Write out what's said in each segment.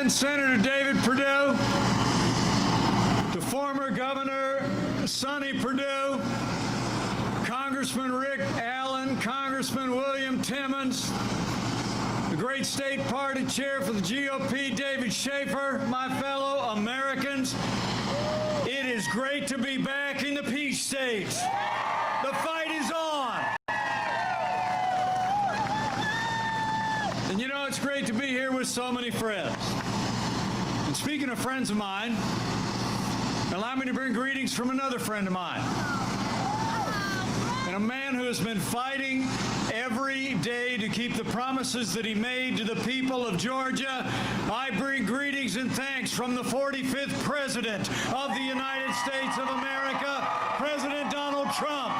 present Senator David Perdue, to former Governor Sonny Perdue, Congressman Rick Allen, Congressman William Timmons, the great state party chair for the GOP, David Schaefer, my fellow Americans, it is great to be back in the Peach State. The fight is on. And you know, it's great to be here with so many friends. And speaking of friends of mine, allow me to bring greetings from another friend of mine. And a man who has been fighting every day to keep the promises that he made to the people of Georgia. I bring greetings and thanks from the 45th President of the United States of America, President Donald Trump.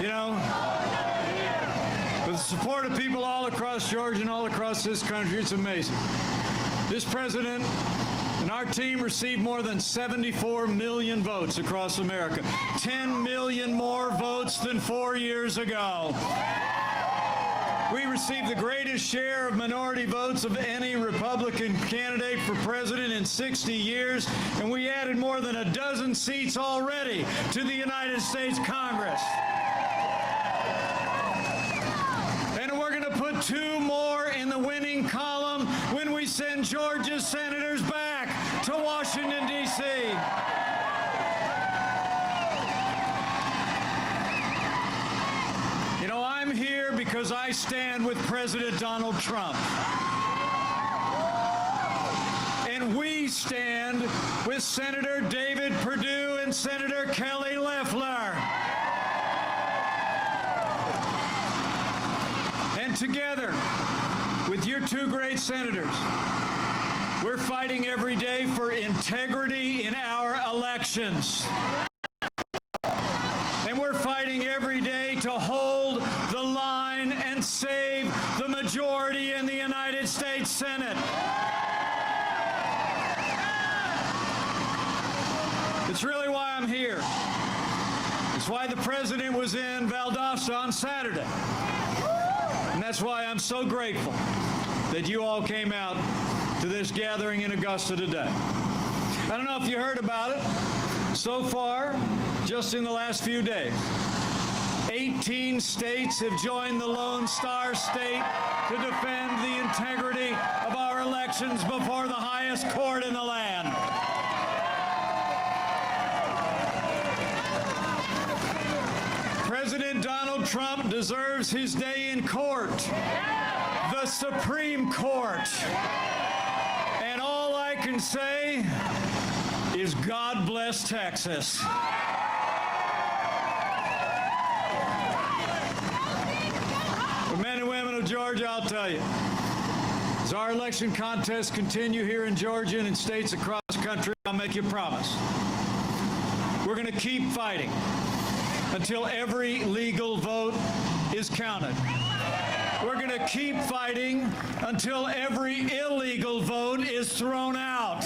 You know, with the support of people all across Georgia and all across this country, it's amazing. This president and our team received more than 74 million votes across America, 10 million more votes than 4 years ago. We received the greatest share of minority votes of any Republican candidate for president in 60 years, and we added more than a dozen seats already to the United States Congress. And we're going to put 2 more in the winning column when we send Georgia's senators back to Washington, D.C. You know, I'm here because I stand with President Donald Trump. And we stand with Senator David Perdue and Senator Kelly Loeffler. And together, with your 2 great senators, we're fighting every day for integrity in our elections. And we're fighting every day to hold the line and save the majority in the United States Senate. It's really why I'm here. It's why the president was in Valdosta on Saturday. And that's why I'm so grateful that you all came out to this gathering in Augusta today. I don't know if you heard about it. So far, just in the last few days, 18 states have joined the Lone Star State to defend the integrity of our elections before the highest court in the land. President Donald Trump deserves his day in court, the Supreme Court. And all I can say is God bless Texas. The men and women of Georgia, I'll tell you, as our election contests continue here in Georgia and in states across the country, I'll make you a promise. We're going to keep fighting until every legal vote is counted. We're going to keep fighting until every illegal vote is thrown out.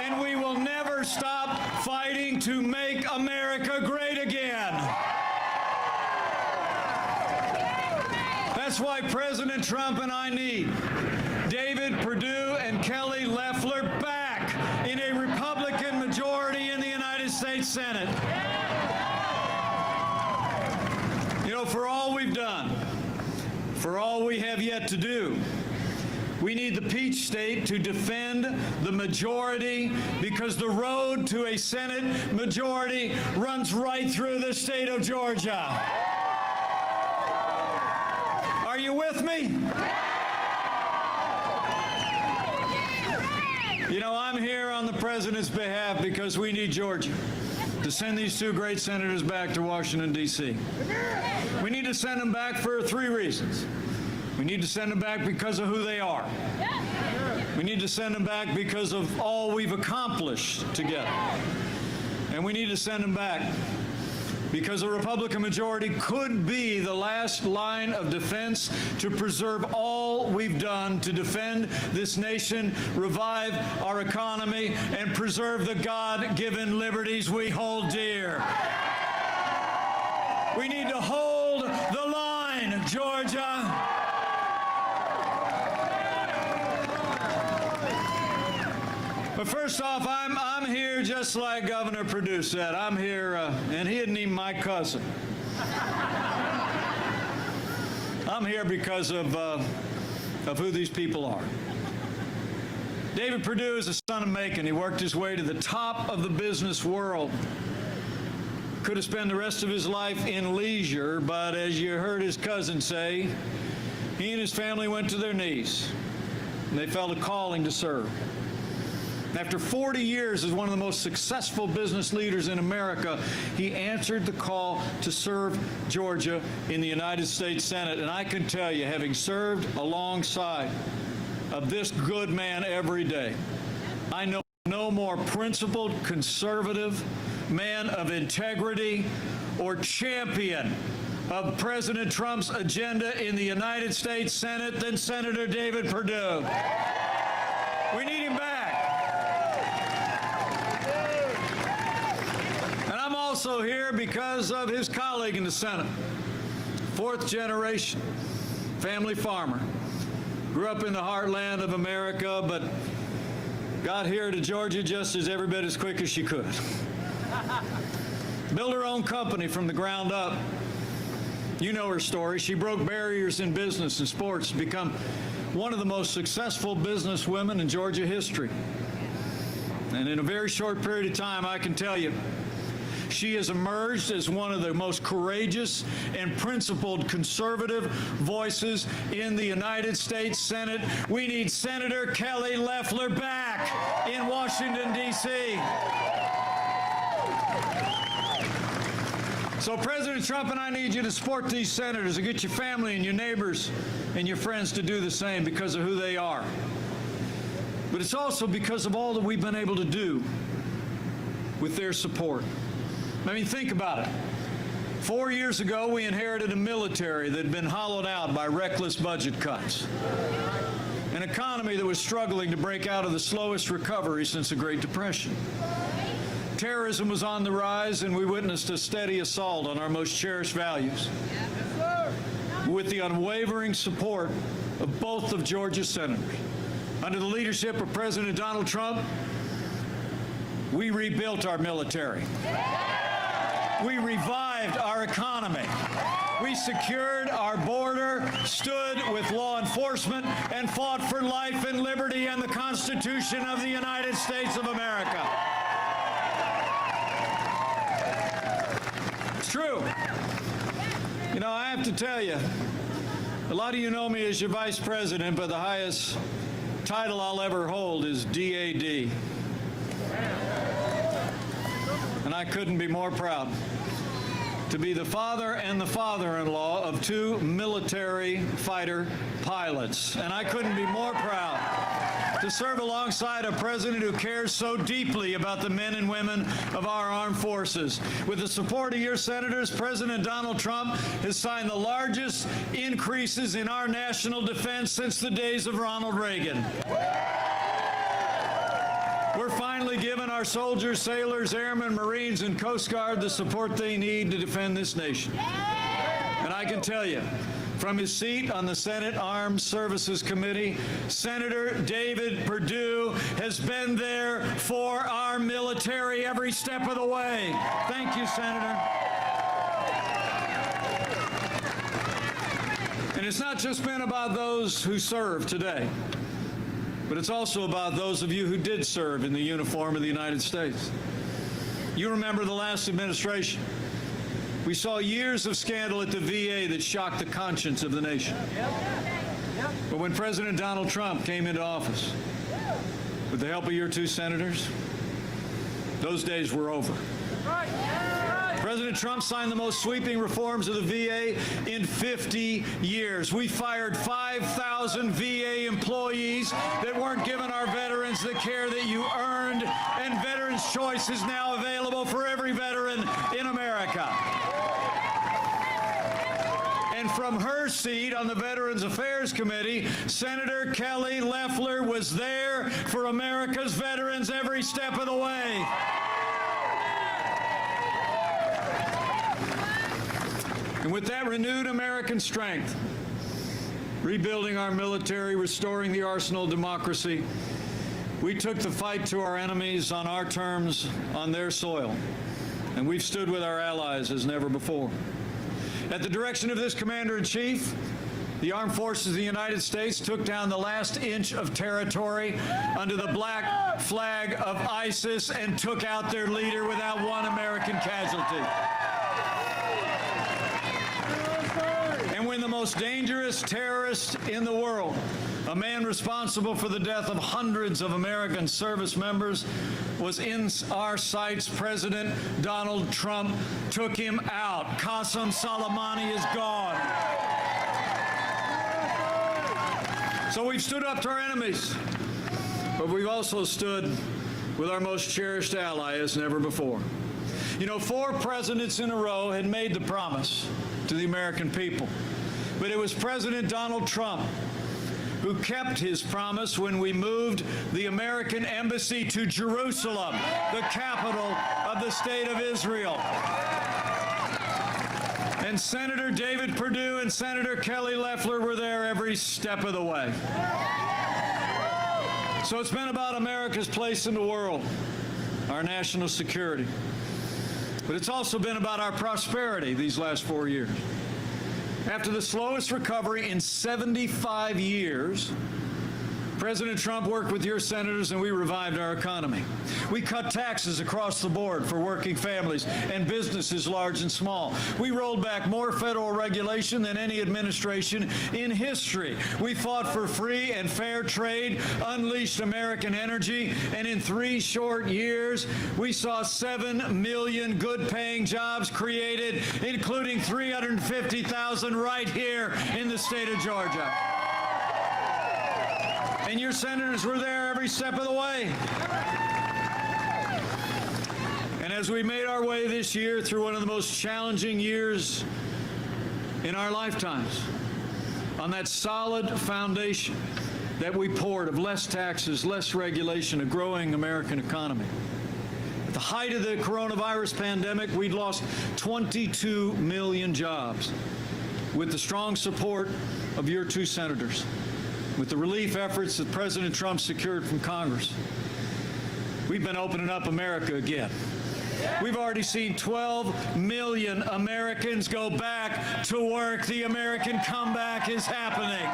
And we will never stop fighting to make America great again. That's why President Trump and I need David Perdue and Kelly Loeffler back in a Republican majority in the United States Senate. You know, for all we've done, for all we have yet to do, we need the Peach State to defend the majority, because the road to a Senate majority runs right through the state of Georgia. Are you with me? You know, I'm here on the president's behalf because we need Georgia to send these 2 great senators back to Washington, D.C. We need to send them back for 3 reasons. We need to send them back because of who they are. We need to send them back because of all we've accomplished together. And we need to send them back because a Republican majority could be the last line of defense to preserve all we've done to defend this nation, revive our economy, and preserve the God-given liberties we hold dear. We need to hold the line, Georgia. But first off, I'm here just like Governor Perdue said. I'm here, and he isn't even my cousin. I'm here because of who these people are. David Perdue is a son of Macon. He worked his way to the top of the business world. Could have spent the rest of his life in leisure, but as you heard his cousin say, he and his family went to their knees, and they felt a calling to serve. After 40 years as one of the most successful business leaders in America, he answered the call to serve Georgia in the United States Senate. And I can tell you, having served alongside of this good man every day, I know no more principled, conservative, man of integrity, or champion of President Trump's agenda in the United States Senate than Senator David Perdue. We need him back. Also here because of his colleague in the Senate, fourth generation family farmer, grew up in the heartland of America, but got here to Georgia just as every bit as quick as she could. Built her own company from the ground up. You know her story. She broke barriers in business and sports to become one of the most successful business women in Georgia history. And in a very short period of time, I can tell you, she has emerged as one of the most courageous and principled conservative voices in the United States Senate. We need Senator Kelly Loeffler back in Washington, D.C. So President Trump and I need you to support these senators and get your family and your neighbors and your friends to do the same because of who they are. But it's also because of all that we've been able to do with their support. I mean, think about it. 4 years ago, we inherited a military that had been hollowed out by reckless budget cuts, an economy that was struggling to break out of the slowest recovery since the Great Depression. Terrorism was on the rise, and we witnessed a steady assault on our most cherished values. With the unwavering support of both of Georgia's senators, under the leadership of President Donald Trump, we rebuilt our military. We revived our economy. We secured our border, stood with law enforcement, and fought for life and liberty and the Constitution of the United States of America. It's true. You know, I have to tell you, a lot of you know me as your vice president, but the highest title I'll ever hold is DAD. And I couldn't be more proud to be the father and the father-in-law of two military fighter pilots. And I couldn't be more proud to serve alongside a president who cares so deeply about the men and women of our armed forces. With the support of your senators, President Donald Trump has signed the largest increases in our national defense since the days of Ronald Reagan. We're finally giving our soldiers, sailors, airmen, Marines, and Coast Guard the support they need to defend this nation. And I can tell you, from his seat on the Senate Armed Services Committee, Senator David Perdue has been there for our military every step of the way. Thank you, Senator. And it's not just been about those who serve today, but it's also about those of you who did serve in the uniform of the United States. You remember the last administration. We saw years of scandal at the VA that shocked the conscience of the nation. But when President Donald Trump came into office, with the help of your two senators, those days were over. President Trump signed the most sweeping reforms of the VA in 50 years. We fired 5,000 VA employees that weren't giving our veterans the care that you earned, and Veterans Choice is now available for every veteran in America. And from her seat on the Veterans Affairs Committee, Senator Kelly Loeffler was there for America's veterans every step of the way. And with that renewed American strength, rebuilding our military, restoring the arsenal of democracy, we took the fight to our enemies on our terms, on their soil. And we've stood with our allies as never before. At the direction of this Commander-in-Chief, the Armed Forces of the United States took down the last inch of territory under the black flag of ISIS and took out their leader without one American casualty. And when the most dangerous terrorist in the world, a man responsible for the death of hundreds of American service members, was in our sights, President Donald Trump took him out. Qasem Soleimani is gone. So we've stood up to our enemies, but we've also stood with our most cherished ally as never before. You know, 4 presidents in a row had made the promise to the American people, but it was President Donald Trump who kept his promise when we moved the American embassy to Jerusalem, the capital of the state of Israel. And Senator David Perdue and Senator Kelly Loeffler were there every step of the way. So it's been about America's place in the world, our national security. But it's also been about our prosperity these last 4 years. After the slowest recovery in 75 years, President Trump worked with your senators and we revived our economy. We cut taxes across the board for working families and businesses large and small. We rolled back more federal regulation than any administration in history. We fought for free and fair trade, unleashed American energy, and in 3 short years, we saw 7 million good-paying jobs created, including 350,000 right here in the state of Georgia. And your senators were there every step of the way. And as we made our way this year through one of the most challenging years in our lifetimes, on that solid foundation that we poured of less taxes, less regulation, a growing American economy. At the height of the coronavirus pandemic, we'd lost 22 million jobs. With the strong support of your 2 senators, with the relief efforts that President Trump secured from Congress, we've been opening up America again. We've already seen 12 million Americans go back to work. The American comeback is happening.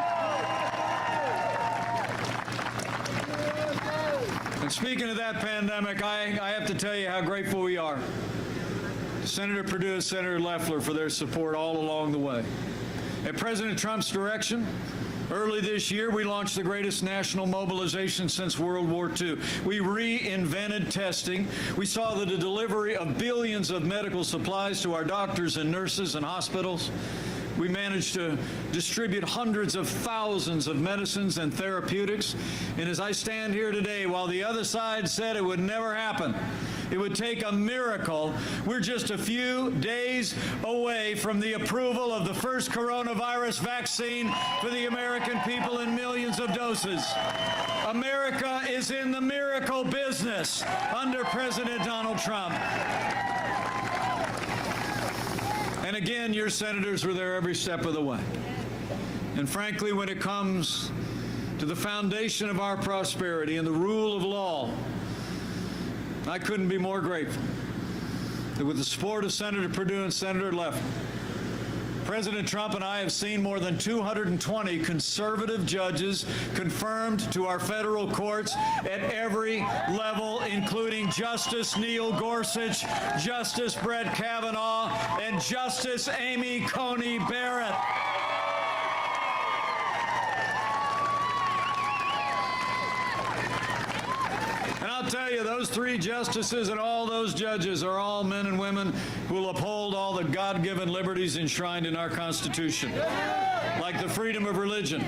And speaking of that pandemic, I have to tell you how grateful we are to Senator Perdue and Senator Loeffler for their support all along the way. At President Trump's direction, early this year, we launched the greatest national mobilization since World War II. We reinvented testing. We saw the delivery of billions of medical supplies to our doctors and nurses and hospitals. We managed to distribute hundreds of thousands of medicines and therapeutics. And as I stand here today, while the other side said it would never happen, it would take a miracle, we're just a few days away from the approval of the first coronavirus vaccine for the American people in millions of doses. America is in the miracle business under President Donald Trump. And again, your senators were there every step of the way. And frankly, when it comes to the foundation of our prosperity and the rule of law, I couldn't be more grateful that with the support of Senator Perdue and Senator Loeffler, President Trump and I have seen more than 220 conservative judges confirmed to our federal courts at every level, including Justice Neil Gorsuch, Justice Brett Kavanaugh, and Justice Amy Coney Barrett. I'll tell you, those 3 justices and all those judges are all men and women who will uphold all the God-given liberties enshrined in our Constitution, like the freedom of religion,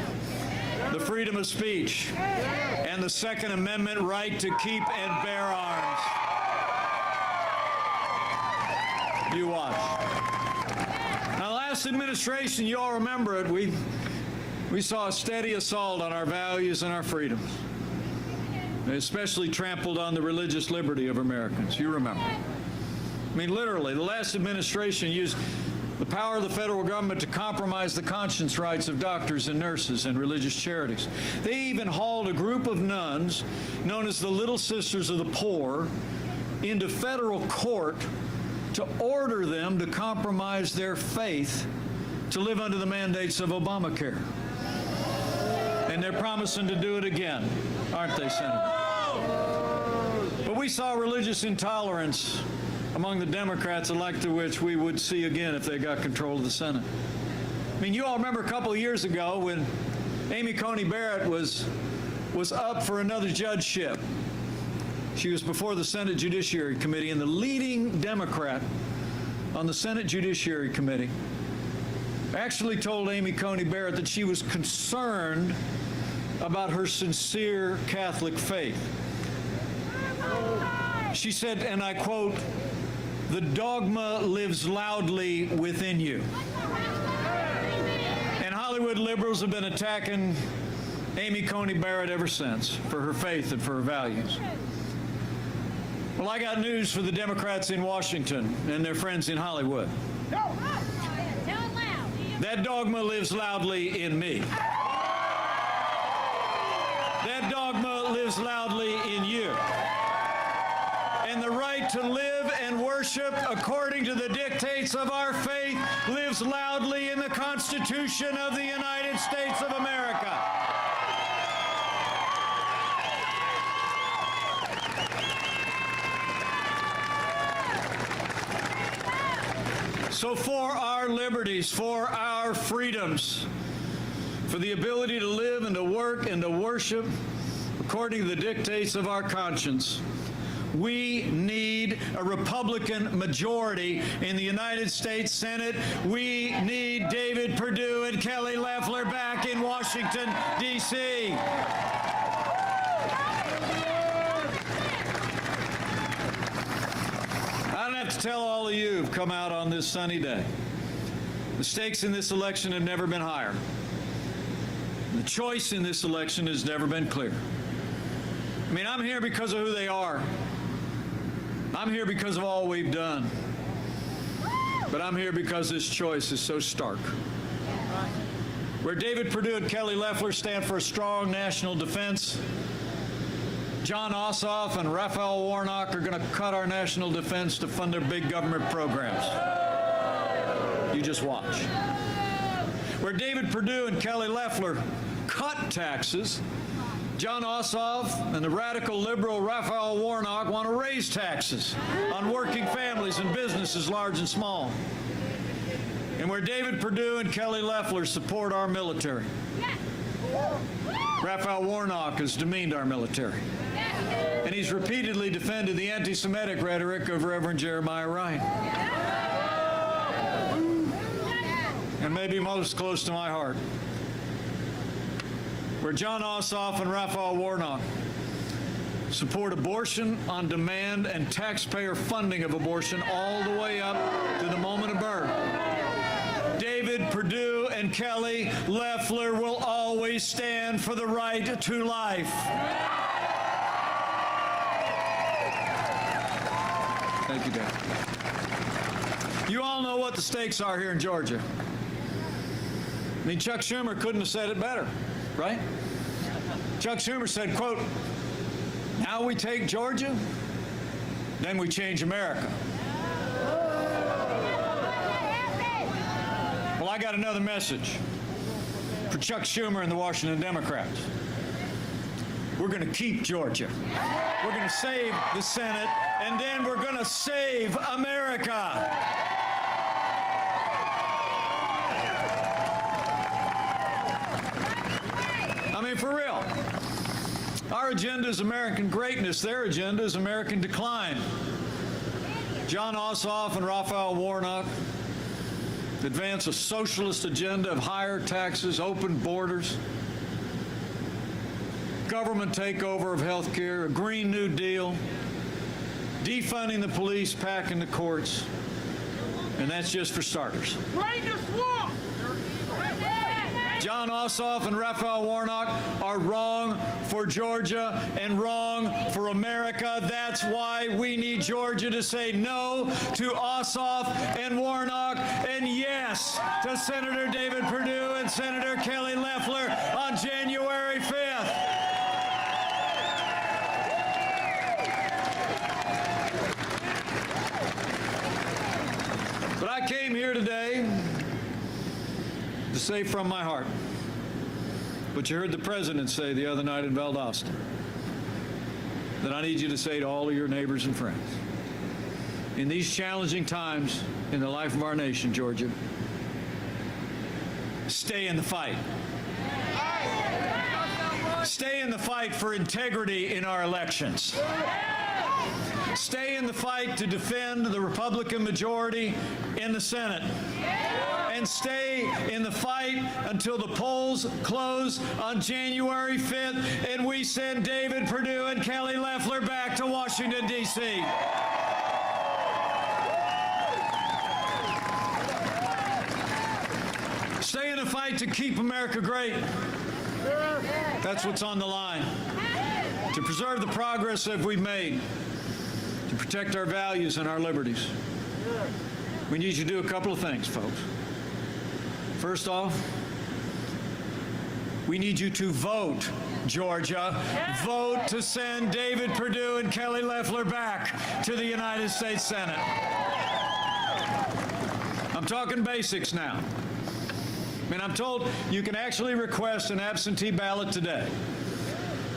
the freedom of speech, and the Second Amendment right to keep and bear arms. You watch. Now, last administration, you all remember it, we saw a steady assault on our values and our freedoms. They especially trampled on the religious liberty of Americans. You remember. I mean, literally, the last administration used the power of the federal government to compromise the conscience rights of doctors and nurses and religious charities. They even hauled a group of nuns, known as the Little Sisters of the Poor, into federal court to order them to compromise their faith to live under the mandates of Obamacare. And they're promising to do it again, aren't they, Senator? But we saw religious intolerance among the Democrats, the like to which we would see again if they got control of the Senate. I mean, you all remember a couple of years ago when Amy Coney Barrett was up for another judgeship. She was before the Senate Judiciary Committee, and the leading Democrat on the Senate Judiciary Committee actually told Amy Coney Barrett that she was concerned about her sincere Catholic faith. She said, and I quote, "The dogma lives loudly within you." And Hollywood liberals have been attacking Amy Coney Barrett ever since for her faith and for her values. Well, I got news for the Democrats in Washington and their friends in Hollywood. That dogma lives loudly in me. That dogma lives loudly in you. And the right to live and worship according to the dictates of our faith lives loudly in the Constitution of the United States of America. So for our liberties, for our freedoms, for the ability to live and to work and to worship according to the dictates of our conscience, we need a Republican majority in the United States Senate. We need David Perdue and Kelly Loeffler back in Washington, D.C. I don't have to tell all of you who've come out on this sunny day. The stakes in this election have never been higher. The choice in this election has never been clearer. I mean, I'm here because of who they are. I'm here because of all we've done. But I'm here because this choice is so stark. Where David Perdue and Kelly Loeffler stand for a strong national defense, Jon Ossoff and Raphael Warnock are going to cut our national defense to fund their big government programs. You just watch. Where David Perdue and Kelly Loeffler cut taxes, Jon Ossoff and the radical liberal Raphael Warnock want to raise taxes on working families and businesses large and small. And where David Perdue and Kelly Loeffler support our military, Raphael Warnock has demeaned our military. And he's repeatedly defended the anti-Semitic rhetoric of Reverend Jeremiah Wright. And maybe most close to my heart, where Jon Ossoff and Raphael Warnock support abortion on demand and taxpayer funding of abortion all the way up to the moment of birth. David Perdue and Kelly Loeffler will always stand for the right to life. Thank you, Dad. You all know what the stakes are here in Georgia. I mean, Chuck Schumer couldn't have said it better. Right? Chuck Schumer said, quote, "Now we take Georgia, then we change America." Well, I got another message for Chuck Schumer and the Washington Democrats. We're going to keep Georgia. We're going to save the Senate, and then we're going to save America. I mean, for real. Our agenda is American greatness. Their agenda is American decline. Jon Ossoff and Raphael Warnock advance a socialist agenda of higher taxes, open borders, government takeover of health care, a Green New Deal, defunding the police, packing the courts, and that's just for starters. Greatness Jon Ossoff and Raphael Warnock are wrong for Georgia and wrong for America. That's why we need Georgia to say no to Ossoff and Warnock and yes to Senator David Perdue and Senator Kelly Loeffler on January 5th. But I came here today to say from my heart what you heard the president say the other night in Valdosta, that I need you to say to all of your neighbors and friends. In these challenging times in the life of our nation, Georgia, stay in the fight. Stay in the fight for integrity in our elections. Stay in the fight to defend the Republican majority in the Senate. And stay in the fight until the polls close on January 5th and we send David Perdue and Kelly Loeffler back to Washington, D.C. Stay in the fight to keep America great. That's what's on the line. To preserve the progress that we've made. To protect our values and our liberties. We need you to do a couple of things, folks. First off, we need you to vote, Georgia. Vote to send David Perdue and Kelly Loeffler back to the United States Senate. I'm talking basics now. I mean, I'm told you can actually request an absentee ballot today.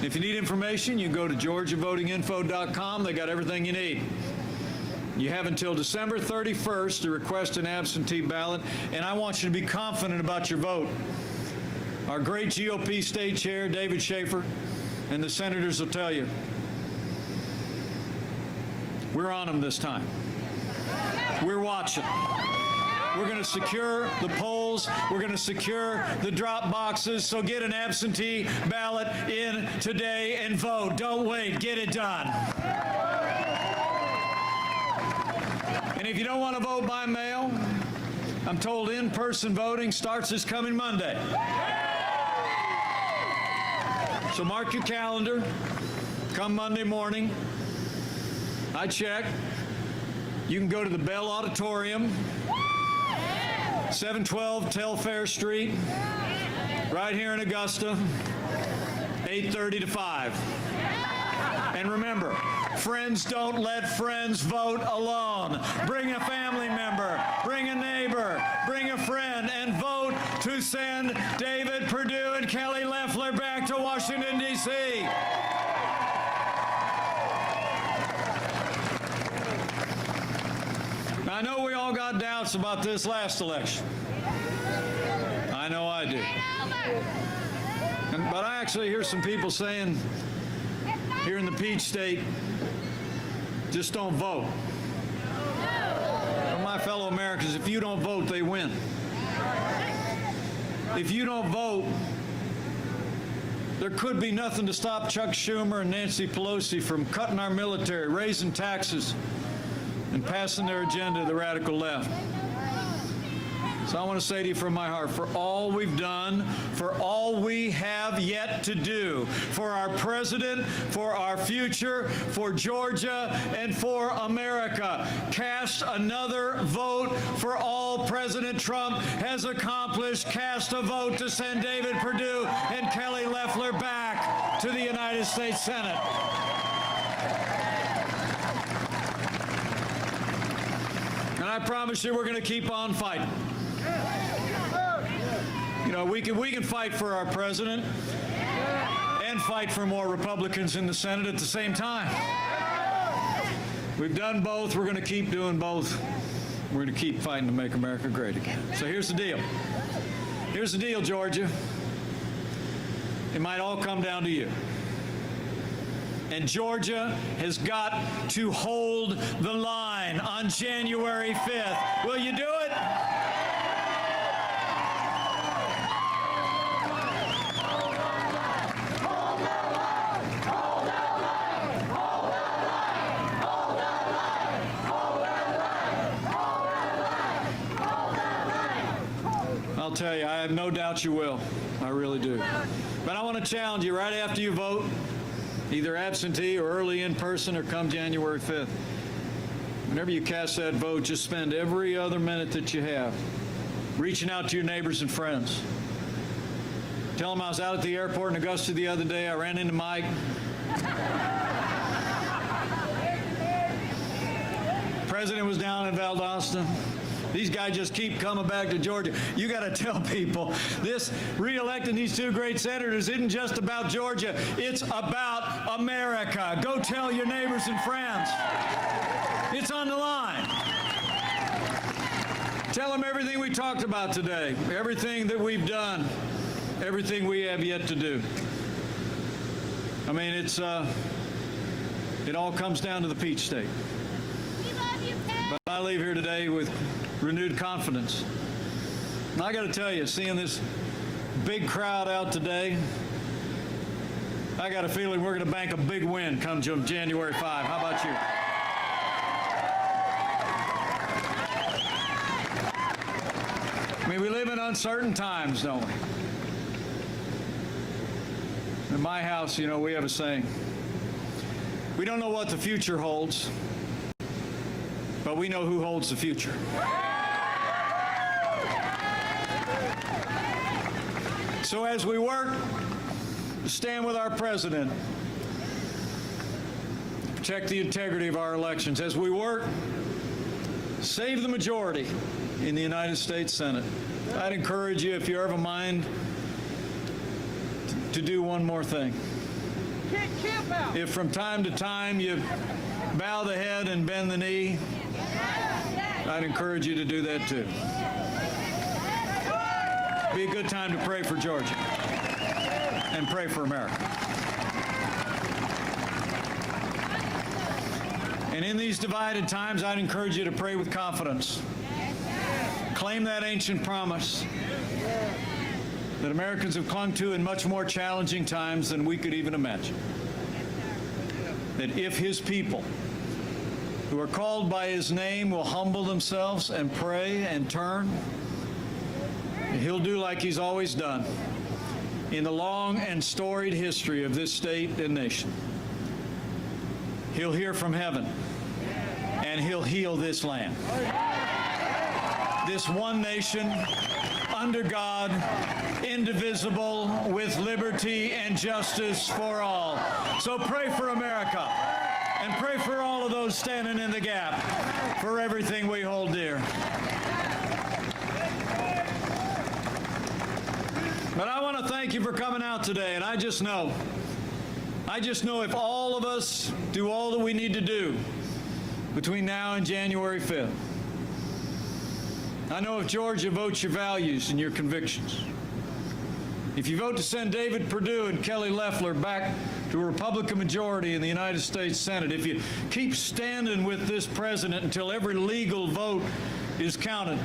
If you need information, you can go to GeorgiaVotingInfo.com. They got everything you need. You have until December 31st to request an absentee ballot, and I want you to be confident about your vote. Our great GOP state chair, David Schaefer, and the senators will tell you, we're on them this time. We're watching. We're going to secure the polls. We're going to secure the drop boxes. So get an absentee ballot in today and vote. Don't wait. Get it done. And if you don't want to vote by mail, I'm told in-person voting starts this coming Monday. So mark your calendar. Come Monday morning. I check. You can go to the Bell Auditorium, 712 Telfair Street, right here in Augusta, 8:30 to 5. And remember, friends don't let friends vote alone. Bring a family member, bring a neighbor, bring a friend, and vote to send David Perdue and Kelly Loeffler back to Washington, D.C. I know we all got doubts about this last election. I know I do. But I actually hear some people saying here in the Peach State, just don't vote. Well, my fellow Americans, if you don't vote, they win. If you don't vote, there could be nothing to stop Chuck Schumer and Nancy Pelosi from cutting our military, raising taxes, and passing their agenda to the radical left. So I want to say to you from my heart, for all we've done, for all we have yet to do, for our president, for our future, for Georgia, and for America, cast another vote for all President Trump has accomplished. Cast a vote to send David Perdue and Kelly Loeffler back to the United States Senate. And I promise you we're going to keep on fighting. You know, we can fight for our president and fight for more Republicans in the Senate at the same time. We've done both. We're going to keep doing both. We're going to keep fighting to make America great again. So here's the deal. Here's the deal, Georgia. It might all come down to you. And Georgia has got to hold the line on January 5th. Will you do it? I'll tell you, I have no doubt you will. I really do. But I want to challenge you right after you vote, either absentee or early in person or come January 5th. Whenever you cast that vote, just spend every other minute that you have reaching out to your neighbors and friends. Tell them I was out at the airport in Augusta the other day. I ran into Mike. President was down in Valdosta. These guys just keep coming back to Georgia. You got to tell people this re-electing these two great senators isn't just about Georgia. It's about America. Go tell your neighbors and friends. It's on the line. Tell them everything we talked about today, everything that we've done, everything we have yet to do. I mean, it all comes down to the Peach State. We love you, Pence. But I leave here today with renewed confidence. And I got to tell you, seeing this big crowd out today, I got a feeling we're going to bank a big win come January 5. How about you? I mean, we live in uncertain times, don't we? In my house, you know, we have a saying. We don't know what the future holds, but we know who holds the future. So as we work to stand with our president, to protect the integrity of our elections, as we work to save the majority in the United States Senate, I'd encourage you, if you have a mind, to do one more thing. If from time to time you bow the head and bend the knee, I'd encourage you to do that too. Be a good time to pray for Georgia and pray for America. And in these divided times, I'd encourage you to pray with confidence. Claim that ancient promise that Americans have clung to in much more challenging times than we could even imagine. That if his people who are called by his name will humble themselves and pray and turn, he'll do like he's always done in the long and storied history of this state and nation. He'll hear from heaven and he'll heal this land. This one nation under God, indivisible, with liberty and justice for all. So pray for America and pray for all of those standing in the gap for everything we hold dear. But I want to thank you for coming out today, and I just know if all of us do all that we need to do between now and January 5th, I know if Georgia votes your values and your convictions, if you vote to send David Perdue and Kelly Loeffler back to a Republican majority in the United States Senate, if you keep standing with this president until every legal vote is counted,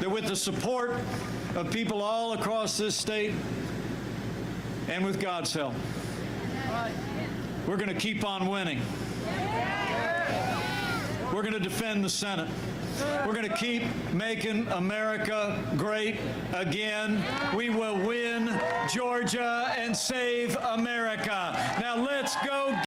that with the support of people all across this state and with God's help, we're going to keep on winning. We're going to defend the Senate. We're going to keep making America great again. We will win Georgia and save America. Now let's go.